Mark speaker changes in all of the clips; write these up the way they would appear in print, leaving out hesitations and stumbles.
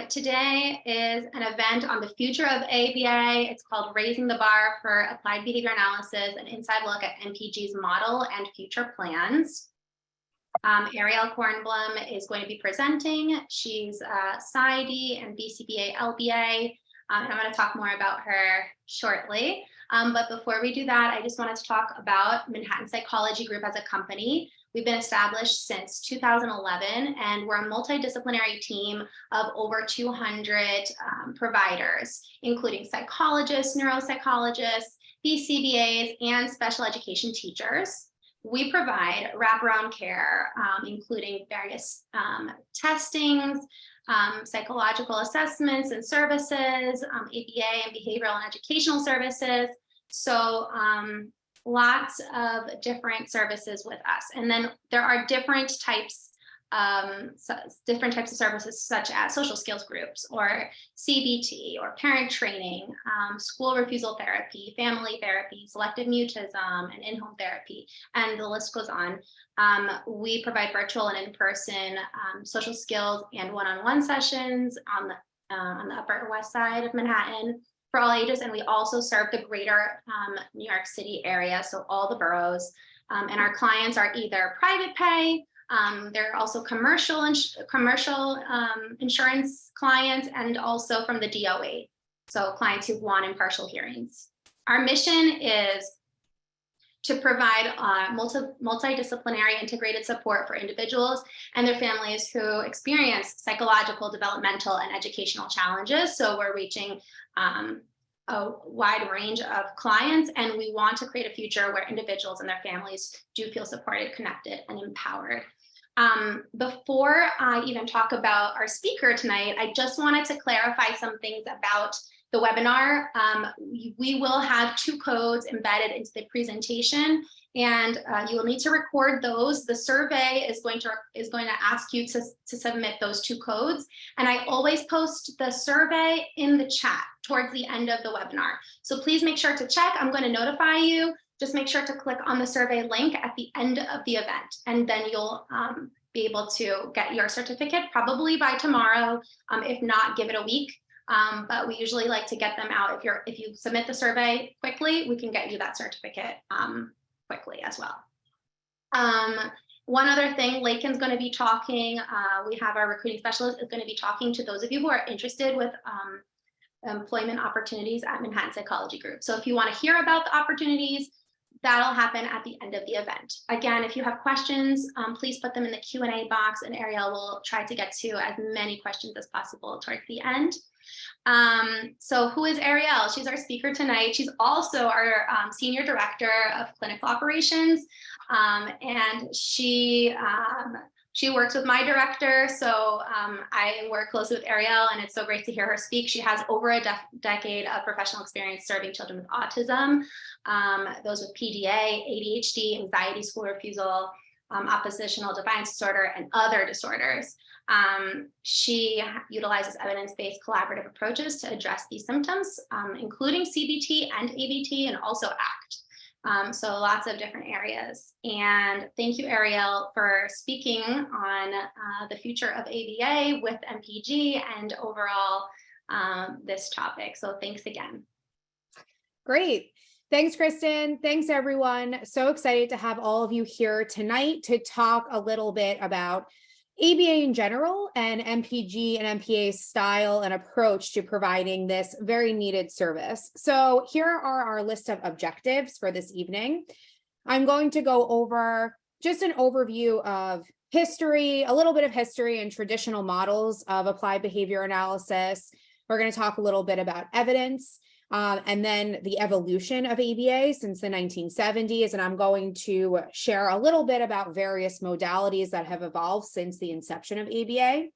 Speaker 1: Today is an event on the future of ABA. It's called Raising the Bar for Applied Behavior Analysis, an inside look at MPG's model and future plans. Ariel Kornblum is going to be presenting. She's PsyD and BCBA LBA, and I'm going to talk more about her shortly. But before we do that, I just wanted to talk about Manhattan Psychology Group as a company. We've been established since 2011, and we're a multidisciplinary team of over 200 providers, including psychologists, neuropsychologists, BCBAs, and special education teachers. We provide wraparound care, including various testings, psychological assessments and services, ABA and behavioral and educational services. So lots of different services with us. And then there are different types of services, such as social skills groups or CBT or parent training, school refusal therapy, family therapy, selective mutism, and in-home therapy, and the list goes on. We provide virtual and in-person social skills and one-on-one sessions on the Upper West Side of Manhattan for all ages, and we also serve the greater New York City area, so all the boroughs. And our clients are either private pay, there are also commercial insurance clients, and also from the DOA, so clients who want impartial hearings. Our mission is to provide multidisciplinary integrated support for individuals and their families who experience psychological, developmental, and educational challenges. So we're reaching a wide range of clients, and we want to create a future where individuals and their families do feel supported, connected, and empowered. Before I even talk about our speaker tonight, I just wanted to clarify some things about the webinar. We will have 2 codes embedded into the presentation, and you will need to record those. The survey is going to ask you to submit those 2 codes, and I always post the survey in the chat towards the end of the webinar. So please make sure to check. I'm going to notify you. Just make sure to click on the survey link at the end of the event, and then you'll be able to get your certificate probably by tomorrow. If not, give it a week. But we usually like to get them out. If you submit the survey quickly, we can get you that certificate quickly as well. One other thing, Lakin's going to be talking. We have our recruiting specialist is going to be talking to those of you who are interested with employment opportunities at Manhattan Psychology Group. So if you want to hear about the opportunities, that'll happen at the end of the event. Again, if you have questions, please put them in the Q&A box, and Ariel will try to get to as many questions as possible towards the end. So who is Ariel? She's our speaker tonight. She's also our Senior Director of Clinical Operations, and she works with my director, so I work closely with Ariel, and it's so great to hear her speak. She has over a decade of professional experience serving children with autism, those with PDA, ADHD, anxiety, school refusal, oppositional defiance disorder, and other disorders. She utilizes evidence-based collaborative approaches to address these symptoms, including CBT and ABT, and also ACT. So lots of different areas. And thank you, Ariel, for speaking on the future of ABA with MPG and overall this topic. So thanks again.
Speaker 2: Great. Thanks, Kristen. Thanks, everyone. So excited to have all of you here tonight to talk a little bit about ABA in general and MPG and MPA's style and approach to providing this very needed service. So here are our list of objectives for this evening. I'm going to go over just an overview of history, a little bit of history and traditional models of applied behavior analysis. We're going to talk a little bit about evidence, and then the evolution of ABA since the 1970s. And I'm going to share a little bit about various modalities that have evolved since the inception of ABA.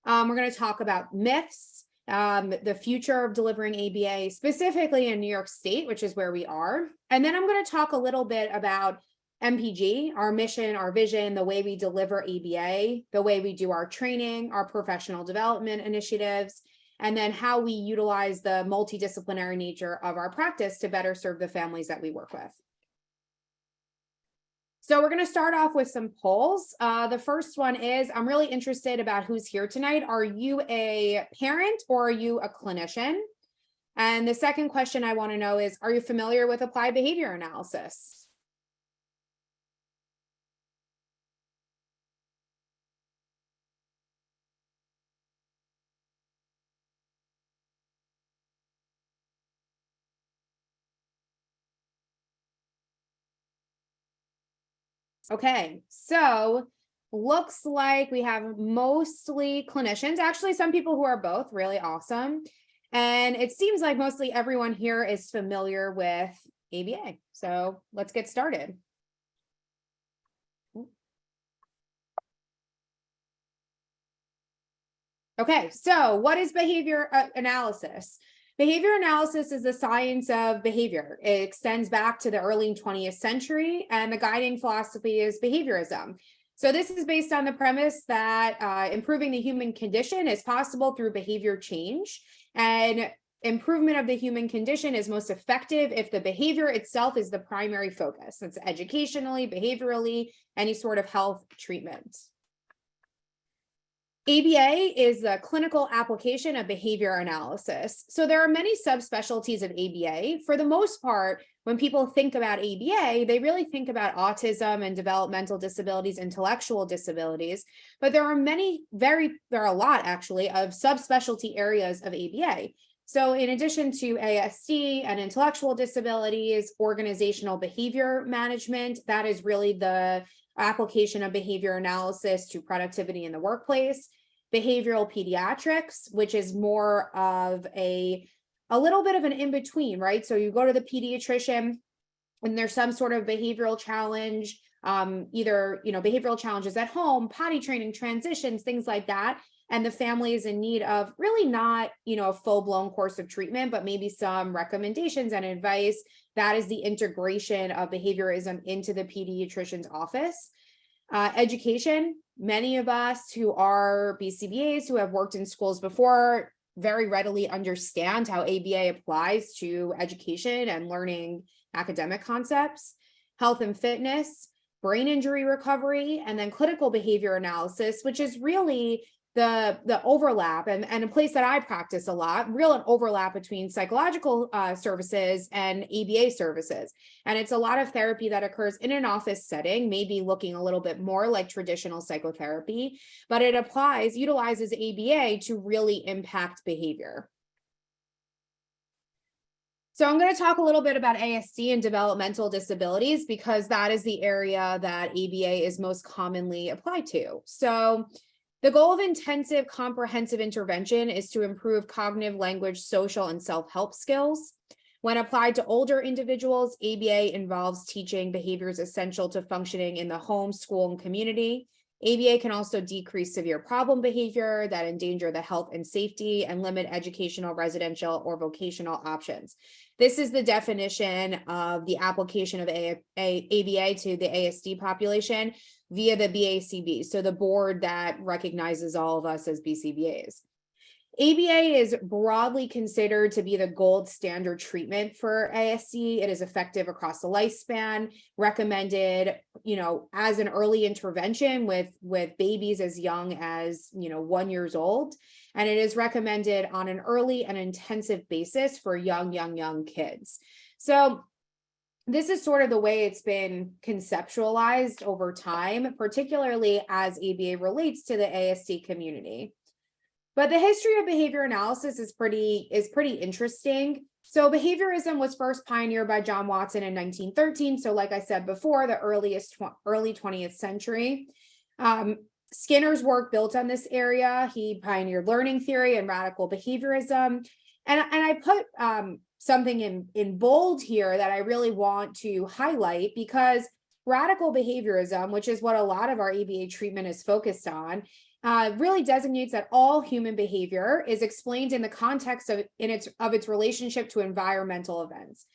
Speaker 2: We're going to talk about myths, the future of delivering ABA, specifically in New York State, which is where we are. And then I'm going to talk a little bit about MPG, our mission, our vision, the way we deliver ABA, the way we do our training, our professional development initiatives, and then how we utilize the multidisciplinary nature of our practice to better serve the families that we work with. So we're going to start off with some polls. The first one is, I'm really interested about who's here tonight. Are you a parent or are you a clinician? And the second question I want to know is, are you familiar with applied behavior analysis? Okay, so looks like we have mostly clinicians, actually some people who are both, really awesome. And it seems like mostly everyone here is familiar with ABA. So let's get started. Okay, so what is behavior analysis? Behavior analysis is the science of behavior. It extends back to the early 20th century, and the guiding philosophy is behaviorism. So this is based on the premise that improving the human condition is possible through behavior change, and improvement of the human condition is most effective if the behavior itself is the primary focus. It's educationally, behaviorally, any sort of health treatment. ABA is the clinical application of behavior analysis. So there are many subspecialties of ABA. For the most part, when people think about ABA, they really think about autism and developmental disabilities, intellectual disabilities, but there are a lot actually of subspecialty areas of ABA. So in addition to ASD and intellectual disabilities, organizational behavior management, that is really the application of behavior analysis to productivity in the workplace. Behavioral pediatrics, which is more of a little bit of an in-between, right? So you go to the pediatrician and there's some sort of behavioral challenge, either, behavioral challenges at home, potty training, transitions, things like that. And the family is in need of really not, a full-blown course of treatment, but maybe some recommendations and advice. That is the integration of behaviorism into the pediatrician's office. Education, many of us who are BCBAs who have worked in schools before very readily understand how ABA applies to education and learning academic concepts. Health and fitness, brain injury recovery, and then clinical behavior analysis, which is really the overlap and a place that I practice a lot, an overlap between psychological services and ABA services. And it's a lot of therapy that occurs in an office setting, maybe looking a little bit more like traditional psychotherapy, but it utilizes ABA to really impact behavior. So I'm going to talk a little bit about ASD and developmental disabilities because that is the area that ABA is most commonly applied to. So the goal of intensive comprehensive intervention is to improve cognitive, language, social, and self-help skills. When applied to older individuals, ABA involves teaching behaviors essential to functioning in the home, school, and community. ABA can also decrease severe problem behavior that endanger the health and safety and limit educational, residential, or vocational options. This is the definition of the application of ABA to the ASD population via the BACB, so the board that recognizes all of us as BCBAs. ABA is broadly considered to be the gold standard treatment for ASD. It is effective across the lifespan, recommended, as an early intervention with babies as young as, 1 year old. And it is recommended on an early and intensive basis for young kids. So this is sort of the way it's been conceptualized over time, particularly as ABA relates to the ASD community. But the history of behavior analysis is pretty interesting. So behaviorism was first pioneered by John Watson in 1913. So like I said before, the early 20th century. Skinner's work built on this area. He pioneered learning theory and radical behaviorism. And I put something in bold here that I really want to highlight because radical behaviorism, which is what a lot of our ABA treatment is focused on, really designates that all human behavior is explained in the context of its relationship to environmental events.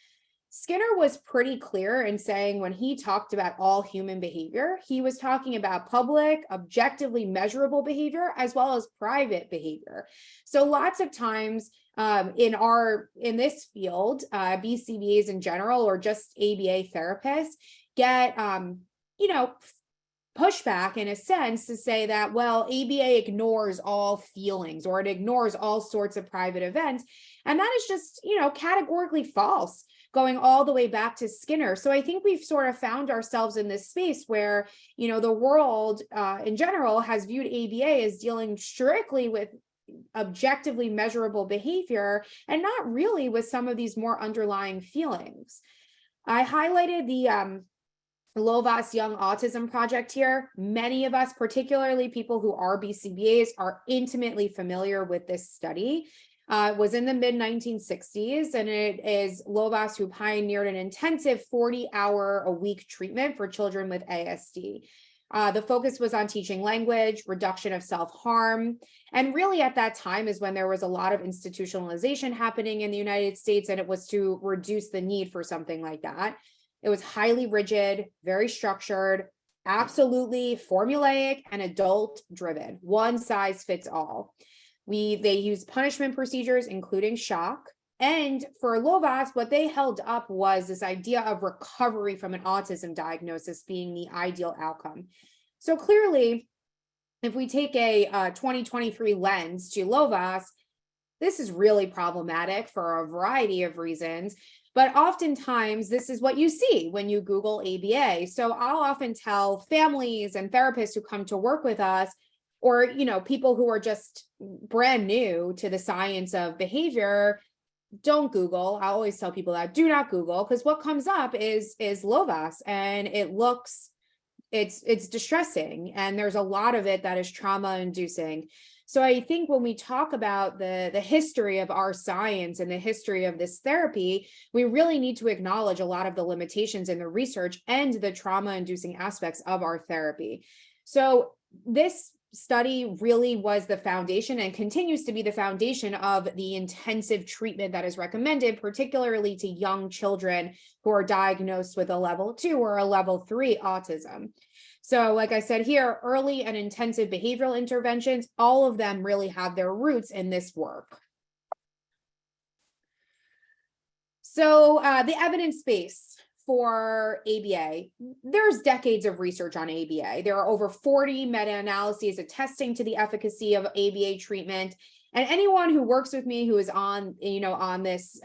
Speaker 2: Skinner was pretty clear in saying when he talked about all human behavior, he was talking about public, objectively measurable behavior as well as private behavior. So lots of times in this field, BCBAs in general or just ABA therapists get pushback in a sense to say that, well, ABA ignores all feelings or it ignores all sorts of private events. And that is just, categorically false, going all the way back to Skinner. So I think we've sort of found ourselves in this space where, the world in general has viewed ABA as dealing strictly with objectively measurable behavior and not really with some of these more underlying feelings. I highlighted the Lovaas Young Autism Project here. Many of us, particularly people who are BCBAs, are intimately familiar with this study. It was in the mid-1960s, and it is Lovaas who pioneered an intensive 40-hour-a-week treatment for children with ASD. The focus was on teaching language, reduction of self-harm, and really at that time is when there was a lot of institutionalization happening in the United States, and it was to reduce the need for something like that. It was highly rigid, very structured, absolutely formulaic and adult driven, one size fits all. They used punishment procedures, including shock. And for Lovaas, what they held up was this idea of recovery from an autism diagnosis being the ideal outcome. So clearly, if we take a 2023 lens to Lovaas, this is really problematic for a variety of reasons. But oftentimes, this is what you see when you Google ABA. So I'll often tell families and therapists who come to work with us, or people who are just brand new to the science of behavior, don't Google. I always tell people that do not Google, because what comes up is Lovaas, and it's distressing, and there's a lot of it that is trauma inducing. So I think when we talk about the history of our science and the history of this therapy, we really need to acknowledge a lot of the limitations in the research and the trauma-inducing aspects of our therapy. So this study really was the foundation and continues to be the foundation of the intensive treatment that is recommended, particularly to young children who are diagnosed with a level 2 or a level 3 autism. So like I said here, early and intensive behavioral interventions, all of them really have their roots in this work. So the evidence base for ABA, there's decades of research on ABA. There are over 40 meta-analyses attesting to the efficacy of ABA treatment. And anyone who works with me who is on this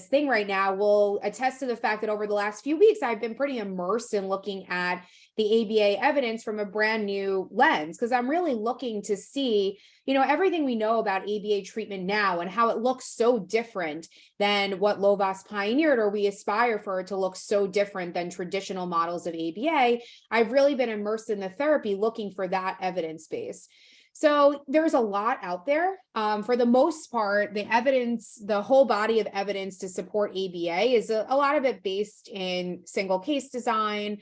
Speaker 2: thing right now will attest to the fact that over the last few weeks, I've been pretty immersed in looking at the ABA evidence from a brand new lens, because I'm really looking to see, everything we know about ABA treatment now and how it looks so different than what Lovaas pioneered, or we aspire for it to look so different than traditional models of ABA. I've really been immersed in the therapy looking for that evidence base. So there's a lot out there. For the most part, the evidence, the whole body of evidence to support ABA is a lot of it based in single case design,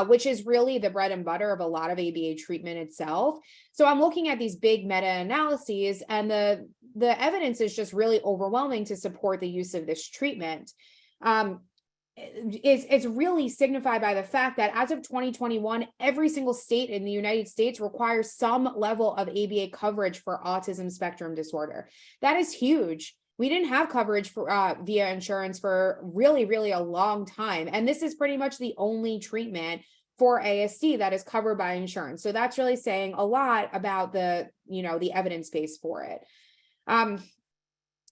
Speaker 2: which is really the bread and butter of a lot of ABA treatment itself. So I'm looking at these big meta-analyses, and the evidence is just really overwhelming to support the use of this treatment. It's really signified by the fact that as of 2021, every single state in the United States requires some level of ABA coverage for autism spectrum disorder. That is huge. We didn't have coverage for via insurance for really, really a long time. And this is pretty much the only treatment for ASD that is covered by insurance. So that's really saying a lot about the evidence base for it.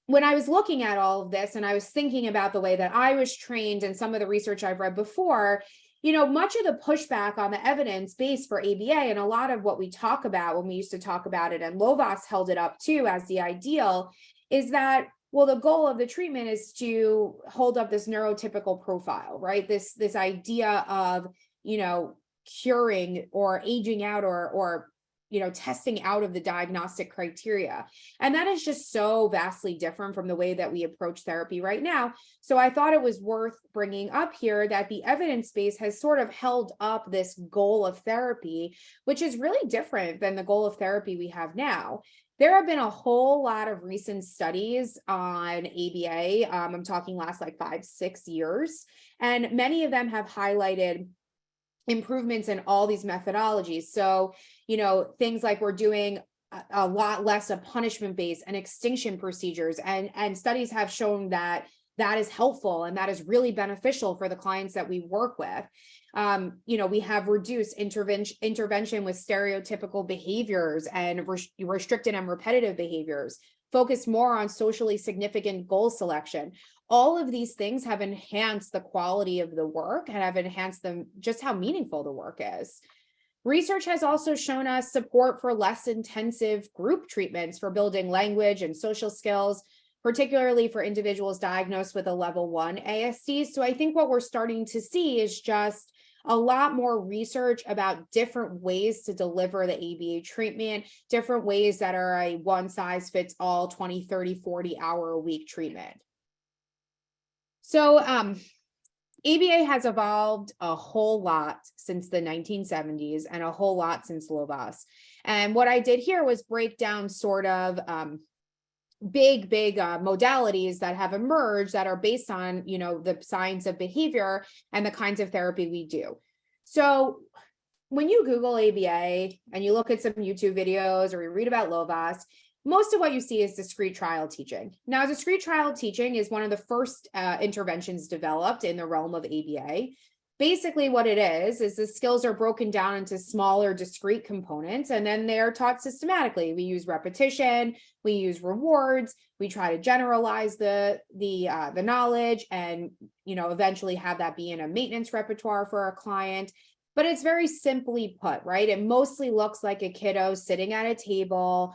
Speaker 2: When I was looking at all of this and I was thinking about the way that I was trained and some of the research I've read before, much of the pushback on the evidence base for ABA, and a lot of what we talk about when we used to talk about it, and Lovaas held it up too as the ideal, is that, well, the goal of the treatment is to hold up this neurotypical profile, right? This idea of, curing or aging out or testing out of the diagnostic criteria. And that is just so vastly different from the way that we approach therapy right now. So I thought it was worth bringing up here that the evidence base has sort of held up this goal of therapy, which is really different than the goal of therapy we have now. There have been a whole lot of recent studies on ABA. I'm talking last like 5-6 years, and many of them have highlighted improvements in all these methodologies. So, things like we're doing a lot less of punishment-based and extinction procedures, and studies have shown that that is helpful and that is really beneficial for the clients that we work with. We have reduced intervention with stereotypical behaviors and restricted and repetitive behaviors, focus more on socially significant goal selection. All of these things have enhanced the quality of the work and have enhanced them just how meaningful the work is. Research has also shown us support for less intensive group treatments for building language and social skills, particularly for individuals diagnosed with a level 1 ASD. So I think what we're starting to see is just a lot more research about different ways to deliver the ABA treatment, different ways that are a one size fits all 20, 30, 40 hour a week treatment. So ABA has evolved a whole lot since the 1970s and a whole lot since Lovas. And what I did here was break down sort of big modalities that have emerged that are based on, the science of behavior and the kinds of therapy we do. So when you Google ABA and you look at some YouTube videos or you read about Lovas, most of what you see is discrete trial teaching. Now, discrete trial teaching is one of the first interventions developed in the realm of ABA. Basically, what it is the skills are broken down into smaller discrete components, and then they're taught systematically. We use repetition, we use rewards, we try to generalize the knowledge, and eventually have that be in a maintenance repertoire for a client. But it's very simply put, right? It mostly looks like a kiddo sitting at a table,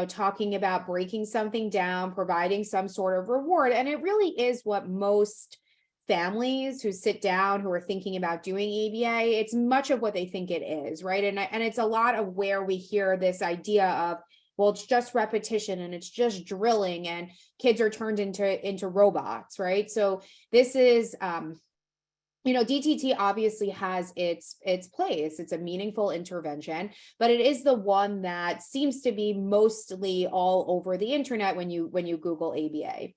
Speaker 2: talking about breaking something down, providing some sort of reward. And it really is what most families who sit down, who are thinking about doing ABA, it's much of what they think it is, right? And it's a lot of where we hear this idea of, well, it's just repetition and it's just drilling and kids are turned into robots, right? So this is, DTT obviously has its place. It's a meaningful intervention, but it is the one that seems to be mostly all over the internet when you Google ABA.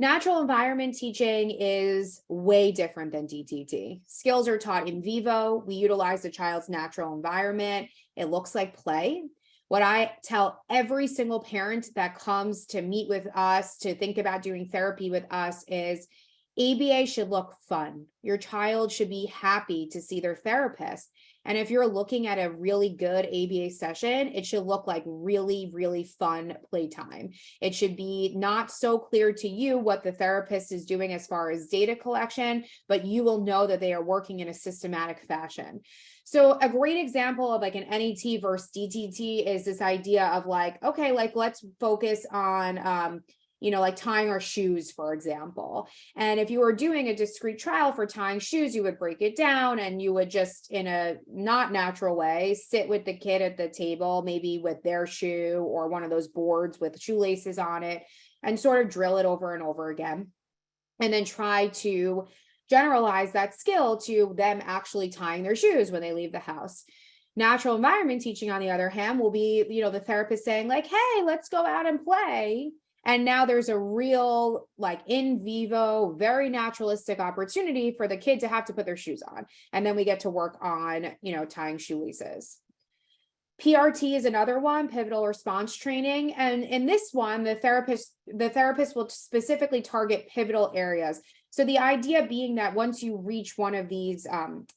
Speaker 2: Natural environment teaching is way different than DTT. Skills are taught in vivo. We utilize the child's natural environment. It looks like play. What I tell every single parent that comes to meet with us, to think about doing therapy with us, is ABA should look fun. Your child should be happy to see their therapist. And if you're looking at a really good ABA session, it should look like really, really fun playtime. It should be not so clear to you what the therapist is doing as far as data collection, but you will know that they are working in a systematic fashion. So a great example of like an NET versus DTT is this idea of okay, let's focus on, like tying our shoes, for example. And if you were doing a discrete trial for tying shoes, you would break it down and you would just, in a not natural way, sit with the kid at the table, maybe with their shoe or one of those boards with shoelaces on it, and sort of drill it over and over again. And then try to generalize that skill to them actually tying their shoes when they leave the house. Natural environment teaching, on the other hand, will be, the therapist saying hey, let's go out and play. And now there's a real in vivo, very naturalistic opportunity for the kid to have to put their shoes on. And then we get to work on, tying shoelaces. PRT is another one, pivotal response training. And in this one, the therapist will specifically target pivotal areas. So the idea being that once you reach one of these,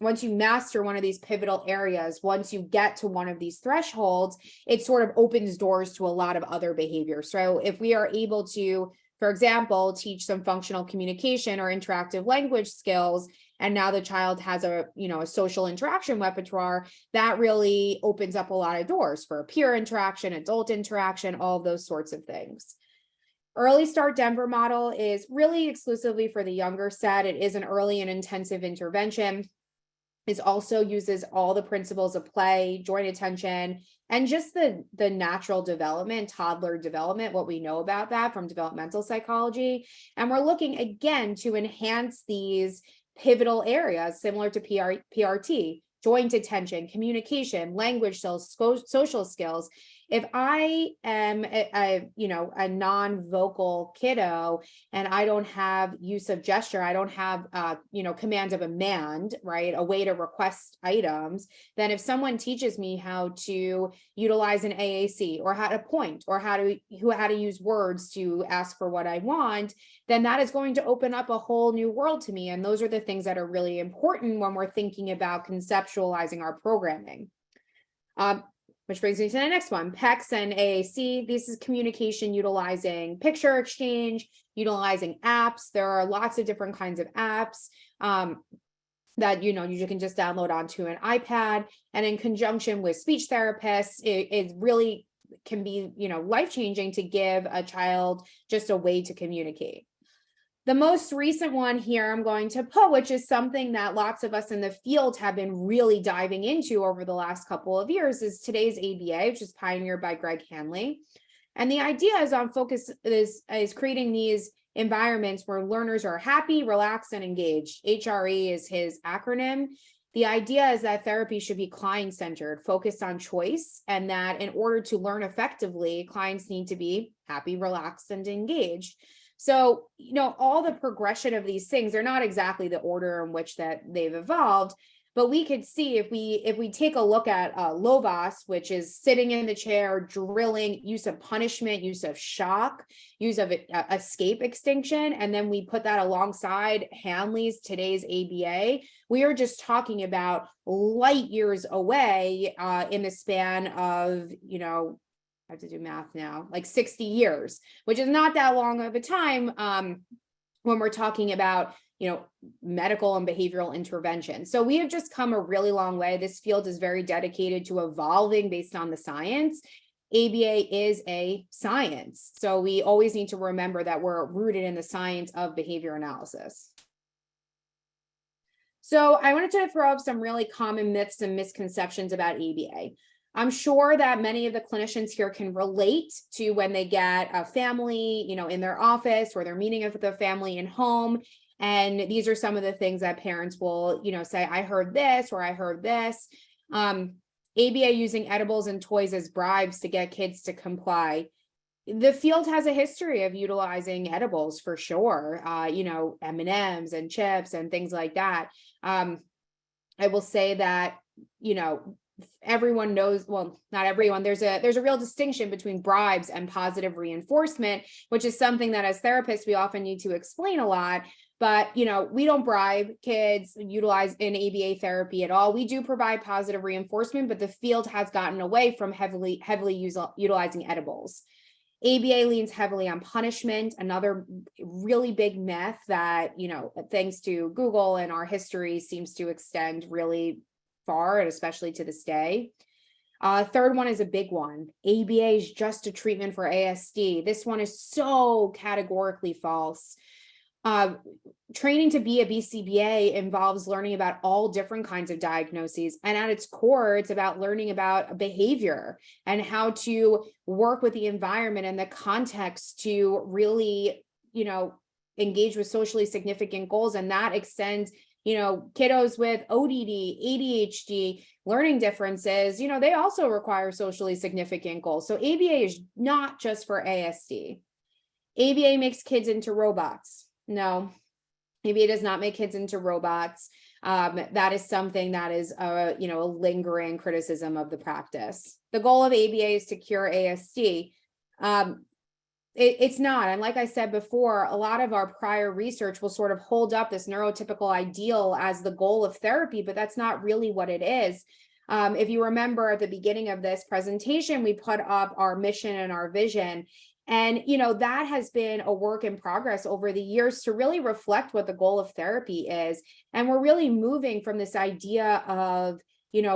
Speaker 2: once you master one of these pivotal areas, once you get to one of these thresholds, it sort of opens doors to a lot of other behaviors. So if we are able to, for example, teach some functional communication or interactive language skills, and now the child has a social interaction repertoire, that really opens up a lot of doors for peer interaction, adult interaction, all of those sorts of things. Early Start Denver model is really exclusively for the younger set. It is an early and intensive intervention. It also uses all the principles of play, joint attention, and just the natural development, toddler development, what we know about that from developmental psychology. And we're looking again to enhance these pivotal areas similar to PRT, joint attention, communication, language skills, social skills, If I am a non-vocal kiddo and I don't have use of gesture, I don't have command of command, right? A way to request items, then if someone teaches me how to utilize an AAC or how to point or how to use words to ask for what I want, then that is going to open up a whole new world to me. And those are the things that are really important when we're thinking about conceptualizing our programming. Which brings me to the next one, PECs and AAC. This is communication utilizing picture exchange, utilizing apps. There are lots of different kinds of apps that you can just download onto an iPad. And in conjunction with speech therapists, it really can be life-changing to give a child just a way to communicate. The most recent one here I'm going to put, which is something that lots of us in the field have been really diving into over the last couple of years, is today's ABA, which is pioneered by Greg Hanley. And the idea is on focus is creating these environments where learners are happy, relaxed, and engaged. HRE is his acronym. The idea is that therapy should be client-centered, focused on choice, and that in order to learn effectively, clients need to be happy, relaxed, and engaged. So, all the progression of these things, they're not exactly the order in which that they've evolved, but we could see if we take a look at LOVAS, which is sitting in the chair, drilling, use of punishment, use of shock, use of escape extinction, and then we put that alongside Hanley's today's ABA, we are just talking about light years away in the span of, I have to do math now, like 60 years, which is not that long of a time when we're talking about, medical and behavioral intervention. So we have just come a really long way. This field is very dedicated to evolving based on the science. ABA is a science. So we always need to remember that we're rooted in the science of behavior analysis. So I wanted to throw up some really common myths and misconceptions about ABA. I'm sure that many of the clinicians here can relate to when they get a family, in their office, or they're meeting with their family in home. And these are some of the things that parents will, say, I heard this, or I heard this. ABA using edibles and toys as bribes to get kids to comply. The field has a history of utilizing edibles for sure, M&Ms and chips and things like that. I will say that, everyone knows, well, not everyone, there's a real distinction between bribes and positive reinforcement, which is something that as therapists, we often need to explain a lot. But, we don't bribe kids utilize in ABA therapy at all. We do provide positive reinforcement, but the field has gotten away from heavily utilizing edibles. ABA leans heavily on punishment, another really big myth that, thanks to Google and our history seems to extend really far, and especially to this day. Third one is a big one. ABA is just a treatment for ASD. This one is so categorically false. Training to be a BCBA involves learning about all different kinds of diagnoses. And at its core, it's about learning about behavior and how to work with the environment and the context to really, engage with socially significant goals. And that extends, kiddos with ODD, ADHD, learning differences, they also require socially significant goals. So ABA is not just for ASD. ABA makes kids into robots. No, ABA does not make kids into robots. That is something that is a lingering criticism of the practice. The goal of ABA is to cure ASD. It's not. And like I said before, a lot of our prior research will sort of hold up this neurotypical ideal as the goal of therapy, but that's not really what it is. If you remember at the beginning of this presentation, we put up our mission and our vision. And, that has been a work in progress over the years to really reflect what the goal of therapy is. And we're really moving from this idea of,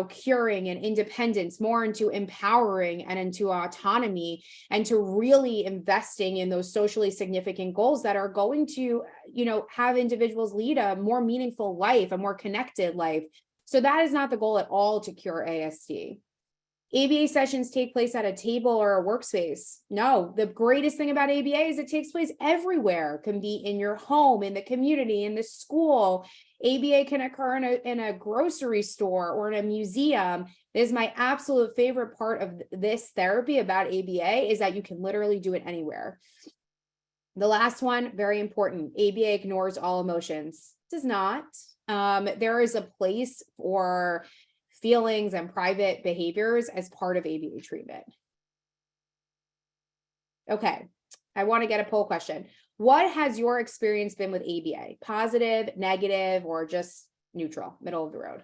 Speaker 2: curing and independence more into empowering and into autonomy, and to really investing in those socially significant goals that are going to, have individuals lead a more meaningful life, a more connected life. So that is not the goal at all, to cure ASD. ABA sessions take place at a table or a workspace. No, the greatest thing about ABA is it takes place everywhere. It can be in your home, in the community, in the school. ABA can occur in a grocery store or in a museum. This is my absolute favorite part of this therapy about ABA, is that you can literally do it anywhere. The last one, very important, ABA ignores all emotions. It does not. There is a place for feelings and private behaviors as part of ABA treatment. Okay, I want to get a poll question. What has your experience been with ABA? Positive, negative, or just neutral, middle of the road?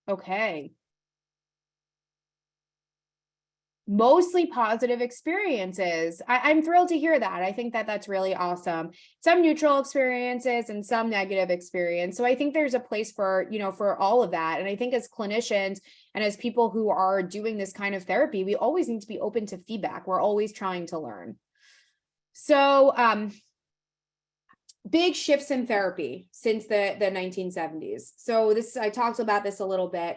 Speaker 2: Okay. Mostly positive experiences. I'm thrilled to hear that. I think that that's really awesome. Some neutral experiences and some negative experience. So I think there's a place for, for all of that. And I think as clinicians and as people who are doing this kind of therapy, we always need to be open to feedback. We're always trying to learn. So, big shifts in therapy since the 1970s. So I talked about this a little bit.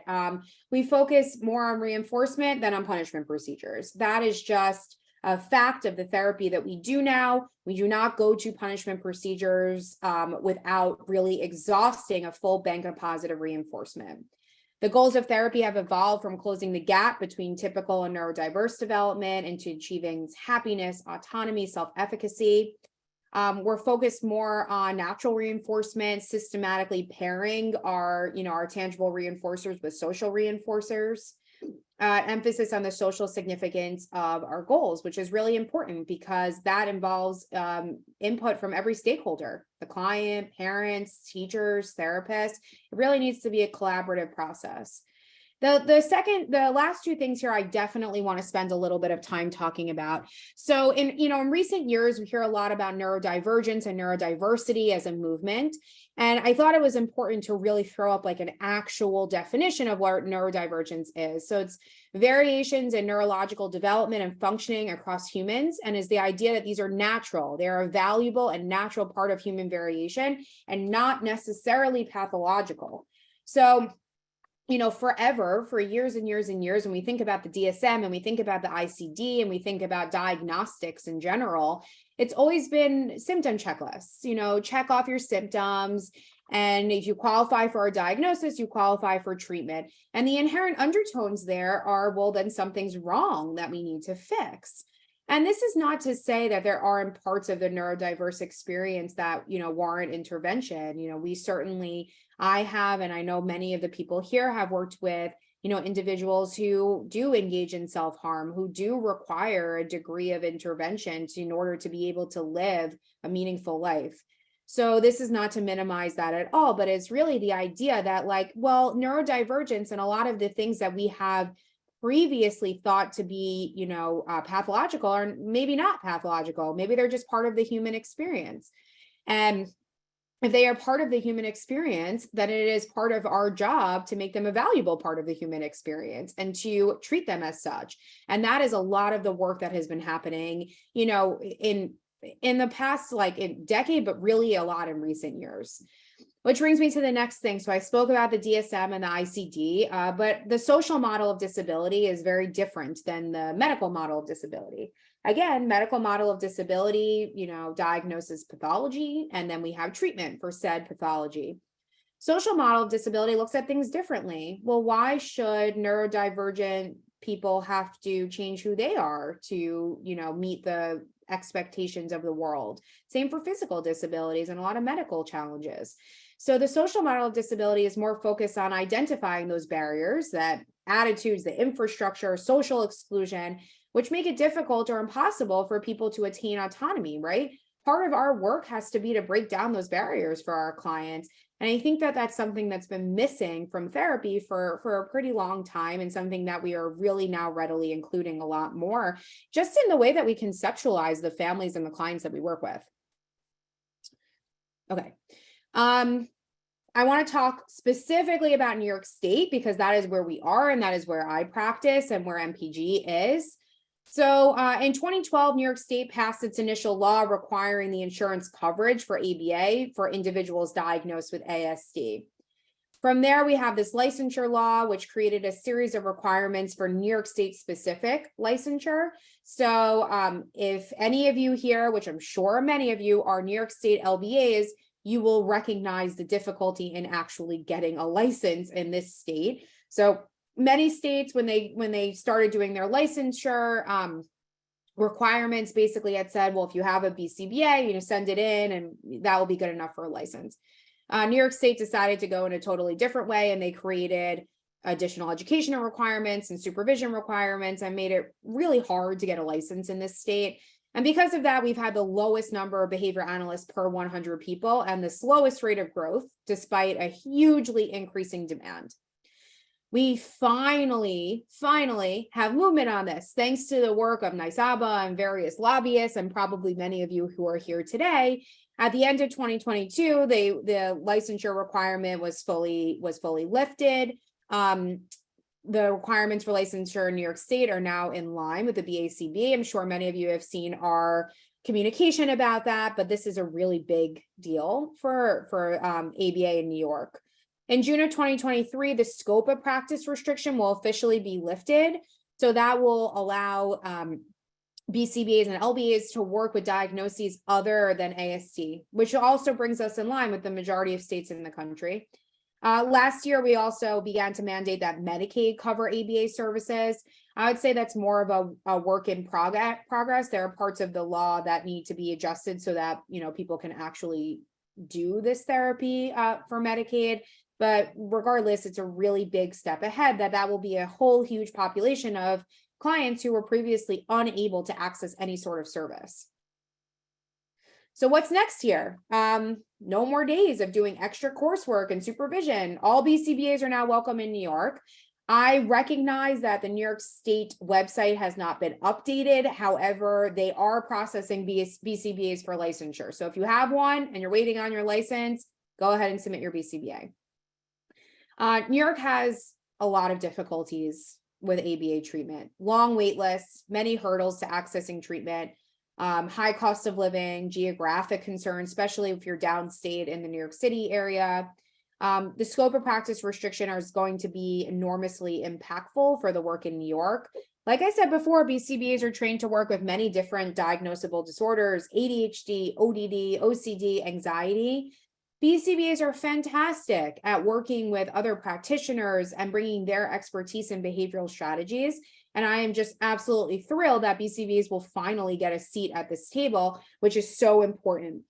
Speaker 2: We focus more on reinforcement than on punishment procedures. That is just a fact of the therapy that we do now. We do not go to punishment procedures without really exhausting a full bank of positive reinforcement. The goals of therapy have evolved from closing the gap between typical and neurodiverse development into achieving happiness, autonomy, self-efficacy. We're focused more on natural reinforcement, systematically pairing our tangible reinforcers with social reinforcers. Emphasis on the social significance of our goals, which is really important because that involves input from every stakeholder, the client, parents, teachers, therapists. It really needs to be a collaborative process. The last two things here, I definitely want to spend a little bit of time talking about. So in recent years, we hear a lot about neurodivergence and neurodiversity as a movement. And I thought it was important to really throw up like an actual definition of what neurodivergence is. So it's variations in neurological development and functioning across humans, and is the idea that these are natural. They are a valuable and natural part of human variation and not necessarily pathological. So forever, for years and years and years, when we think about the DSM and we think about the ICD and we think about diagnostics in general, it's always been symptom checklists, check off your symptoms. And if you qualify for a diagnosis, you qualify for treatment. And the inherent undertones there are, well, then something's wrong that we need to fix. And this is not to say that there aren't parts of the neurodiverse experience that, warrant intervention. We certainly, I have, and I know many of the people here have worked with, individuals who do engage in self-harm, who do require a degree of intervention in order to be able to live a meaningful life. So this is not to minimize that at all, but it's really the idea that neurodivergence and a lot of the things that we have previously thought to be, pathological are maybe not pathological. Maybe they're just part of the human experience. And if they are part of the human experience, then it is part of our job to make them a valuable part of the human experience and to treat them as such. And that is a lot of the work that has been happening, in the past, decade, but really a lot in recent years. Which brings me to the next thing. So I spoke about the DSM and the ICD, but the social model of disability is very different than the medical model of disability. Again, medical model of disability, diagnoses pathology, and then we have treatment for said pathology. Social model of disability looks at things differently. Well, why should neurodivergent people have to change who they are to, meet the expectations of the world? Same for physical disabilities and a lot of medical challenges. So the social model of disability is more focused on identifying those barriers, that attitudes, the infrastructure, social exclusion, which make it difficult or impossible for people to attain autonomy, right? Part of our work has to be to break down those barriers for our clients. And I think that that's something that's been missing from therapy for a pretty long time, and something that we are really now readily including a lot more, just in the way that we conceptualize the families and the clients that we work with. Okay. I want to talk specifically about New York State because that is where we are and that is where I practice and where MPG is. So in 2012, New York State passed its initial law requiring the insurance coverage for ABA for individuals diagnosed with ASD. From there, we have this licensure law, which created a series of requirements for New York State specific licensure. So if any of you here, which I'm sure many of you are New York State LBAs, you will recognize the difficulty in actually getting a license in this state. So many states, when they started doing their licensure requirements, basically had said, well, if you have a BCBA, send it in and that will be good enough for a license. New York State decided to go in a totally different way, and they created additional educational requirements and supervision requirements and made it really hard to get a license in this state. And because of that, we've had the lowest number of behavior analysts per 100 people and the slowest rate of growth, despite a hugely increasing demand. We finally have movement on this, thanks to the work of NYSABA and various lobbyists, and probably many of you who are here today. At the end of 2022, the licensure requirement was fully lifted. The requirements for licensure in New York State are now in line with the BACB. I'm sure many of you have seen our communication about that, but this is a really big deal for ABA in New York. In June of 2023, the scope of practice restriction will officially be lifted. So that will allow BCBAs and LBAs to work with diagnoses other than ASD, which also brings us in line with the majority of states in the country. Last year, we also began to mandate that Medicaid cover ABA services. I would say that's more of a work in progress. There are parts of the law that need to be adjusted so that people can actually do this therapy for Medicaid. But regardless, it's a really big step ahead that will be a whole huge population of clients who were previously unable to access any sort of service. So what's next here? No more days of doing extra coursework and supervision. All BCBAs are now welcome in New York. I recognize that the New York State website has not been updated. However, they are processing BCBAs for licensure. So if you have one and you're waiting on your license, go ahead and submit your BCBA. New York has a lot of difficulties with ABA treatment, long wait lists, many hurdles to accessing treatment, high cost of living, geographic concerns, especially if you're downstate in the New York City area. The scope of practice restriction is going to be enormously impactful for the work in New York. Like I said before, BCBAs are trained to work with many different diagnosable disorders, ADHD, ODD, OCD, anxiety. BCBAs are fantastic at working with other practitioners and bringing their expertise in behavioral strategies. And I am just absolutely thrilled that BCBAs will finally get a seat at this table, which is so important.